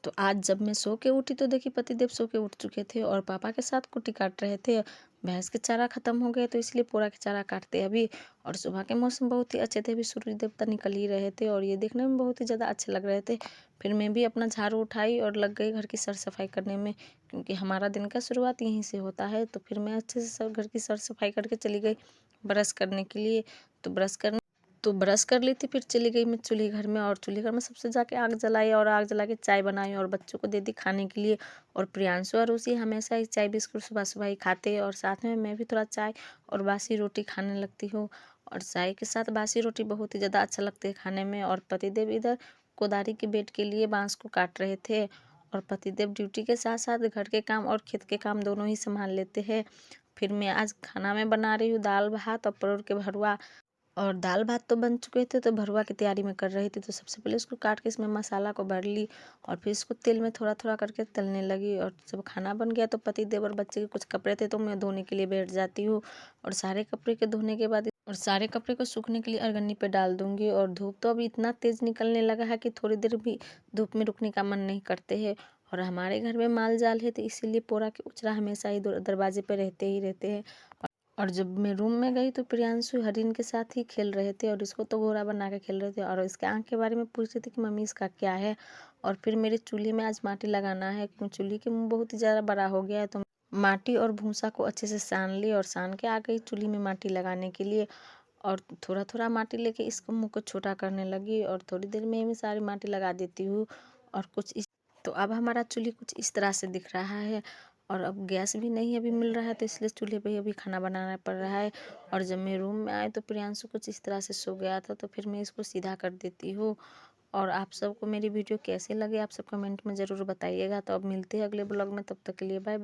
तो आज जब मैं सो के उठी तो देखी पतिदेव सो के उठ चुके थे और पापा के साथ कुट्टी काट रहे थे। भैंस के चारा ख़त्म हो गया तो इसलिए पूरा के चारा काटते अभी। और सुबह के मौसम बहुत ही अच्छे थे, अभी सूर्य देवता निकल ही रहे थे और ये देखने में बहुत ही ज़्यादा अच्छे लग रहे थे। फिर मैं भी अपना झाड़ू उठाई और लग गई घर की सर सफाई करने में, क्योंकि हमारा दिन का शुरुआत यहीं से होता है। तो फिर मैं अच्छे से सब घर की सर सफाई करके चली गई ब्रश करने के लिए। तो ब्रश कर ली थी, फिर चली गई मैं चूल्हे घर में और चूल्हे घर में सबसे जाके आग जलाई और आग जला के चाय बनाई और बच्चों को दे दी खाने के लिए। और प्रियांशु और उसी हमेशा ही चाय बिस्कुट सुबह सुबह ही खाते हैं और साथ में मैं भी थोड़ा चाय और बासी रोटी खाने लगती हूँ। और चाय के साथ बासी रोटी बहुत ही ज़्यादा अच्छा लगता है खाने में। और पतिदेव इधर कोदारी के बेट के लिए बांस को काट रहे थे और पतिदेव ड्यूटी के साथ साथ घर के काम और खेत के काम दोनों ही संभाल लेते हैं। फिर मैं आज खाना में बना रही हूँ दाल भात और परोर के भरुआ। और दाल भात तो बन चुके थे तो भरुआ की तैयारी में कर रही थी। तो सबसे पहले उसको काट के इसमें मसाला को भर ली और फिर इसको तेल में थोड़ा थोड़ा करके तलने लगी। और जब खाना बन गया तो पतिदेव और बच्चे के कुछ कपड़े थे तो मैं धोने के लिए बैठ जाती हूँ। और सारे कपड़े के धोने के बाद और सारे कपड़े को सूखने के लिए अरगन्नी पे डाल दूंगी। और धूप तो अभी इतना तेज़ निकलने लगा है कि थोड़ी देर भी धूप में रुकने का मन नहीं करते है। और हमारे घर में माल जाल है तो इसीलिए पोरा के उचरा हमेशा ही दरवाजे पे रहते हैं। और जब मैं रूम में गई तो प्रियांशु हरिन के साथ ही खेल रहे थे और इसको तो घोड़ा बना के खेल रहे थे और इसके आँख के बारे में पूछ रहे थे कि मम्मी इसका क्या है। और फिर मेरे चूल्हे में आज माटी लगाना है क्योंकि चूल्हे के मुँह बहुत ही ज़्यादा बड़ा हो गया है। तो माटी और भूसा को अच्छे से सान ली और सान के आ गई चूल्हे में माटी लगाने के लिए। और थोड़ा थोड़ा माटी लेके इसको मुँह को छोटा करने लगी और थोड़ी देर में ही सारी माटी लगा देती हूँ। और कुछ इस तो अब हमारा चूल्हे कुछ इस तरह से दिख रहा है। और अब गैस भी नहीं अभी मिल रहा है तो इसलिए चूल्हे पे ही अभी खाना बनाना पड़ रहा है। और जब मैं रूम में आई तो प्रियांशु कुछ इस तरह से सो गया था तो फिर मैं इसको सीधा कर देती हूँ। और आप सबको मेरी वीडियो कैसे लगे आप सब कमेंट में ज़रूर बताइएगा। तो अब मिलते हैं अगले ब्लॉग में, तब तक के लिए बाय बाय।